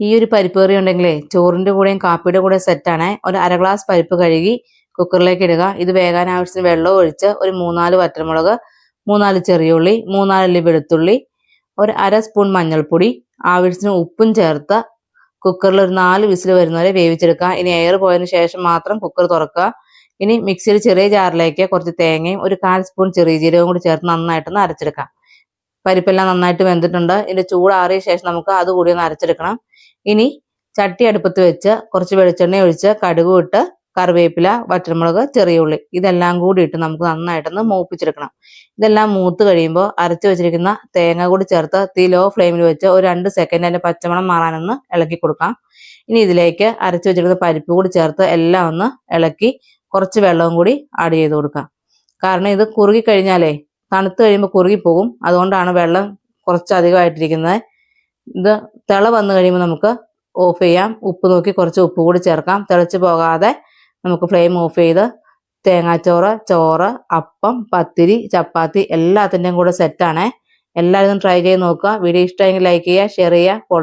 ഈ ഒരു പരിപ്പ് കറി ഉണ്ടെങ്കിലേ ചോറിന്റെ കൂടെയും കാപ്പിയുടെ കൂടെ സെറ്റാണ്. ഒരു അര ഗ്ലാസ് പരിപ്പ് കഴുകി കുക്കറിലേക്ക് ഇടുക. ഇത് വേകാൻ ആവശ്യത്തിന് വെള്ളം ഒഴിച്ച് ഒരു 3-4 വറ്റൽമുളക്, 3-4 ചെറിയുള്ളി, 3-4 അല്ലി വെളുത്തുള്ളി, ഒരു അര സ്പൂൺ മഞ്ഞൾപ്പൊടി, ആവശ്യത്തിന് ഉപ്പും ചേർത്ത് കുക്കറിൽ ഒരു 4 വിസിൽ വരുന്നവരെ വേവിച്ചെടുക്കുക. ഇനി എയർ പോയതിനു ശേഷം മാത്രം കുക്കർ തുറക്കുക. ഇനി മിക്സിയിൽ ചെറിയ ജാറിലേക്ക് കുറച്ച് തേങ്ങയും ഒരു 1/4 സ്പൂൺ ചെറിയ ജീരകവും കൂടി ചേർത്ത് നന്നായിട്ടൊന്ന് അരച്ചെടുക്കാം. പരിപ്പെല്ലാം നന്നായിട്ട് വെന്തിട്ടുണ്ട്. ഇതിന്റെ ചൂടാറിയ ശേഷം നമുക്ക് അതുകൂടി ഒന്ന് അരച്ചെടുക്കണം. ഇനി ചട്ടി അടുപ്പത്ത് വെച്ച് കുറച്ച് വെളിച്ചെണ്ണ ഒഴിച്ച് കടുക് ഇട്ട് കറിവേപ്പില, വറ്റൽമുളക്, ചെറിയ ഉള്ളി ഇതെല്ലാം കൂടി ഇട്ട് നമുക്ക് നന്നായിട്ടൊന്ന് മൂപ്പിച്ചെടുക്കണം. ഇതെല്ലാം മൂത്ത് കഴിയുമ്പോൾ അരച്ചു വെച്ചിരിക്കുന്ന തേങ്ങ കൂടി ചേർത്ത് തീ ലോ ഫ്ലെയിമിൽ വെച്ച് ഒരു 2 സെക്കൻഡ് അതിന്റെ പച്ചമണം മാറാനൊന്ന് ഇളക്കി കൊടുക്കാം. ഇനി ഇതിലേക്ക് അരച്ചു വെച്ചിരിക്കുന്ന പരിപ്പ് കൂടി ചേർത്ത് എല്ലാം ഒന്ന് ഇളക്കി കുറച്ച് വെള്ളവും കൂടി ആഡ് ചെയ്ത് കൊടുക്കാം. കാരണം ഇത് കുറുകി കഴിഞ്ഞാലേ തണുത്ത് കഴിയുമ്പോൾ കുറുകി പോകും. അതുകൊണ്ടാണ് വെള്ളം കുറച്ചധികമായിട്ടിരിക്കുന്നത്. ഇത് തിള വന്നു കഴിയുമ്പോൾ നമുക്ക് ഓഫ് ചെയ്യാം. ഉപ്പ് നോക്കി കുറച്ച് ഉപ്പ് കൂടി ചേർക്കാം. തിളച്ച് പോകാതെ നമുക്ക് ഫ്ലെയിം ഓഫ് ചെയ്ത് തേങ്ങാച്ചോറ്, ചോറ്, അപ്പം, പത്തിരി, ചപ്പാത്തി എല്ലാത്തിൻ്റെയും കൂടെ സെറ്റാണ്. എല്ലാവരും ട്രൈ ചെയ്ത് നോക്കുക. വീഡിയോ ഇഷ്ടമെങ്കിൽ ലൈക്ക് ചെയ്യുക, ഷെയർ ചെയ്യുക, ഫോളോ ചെയ്യുക.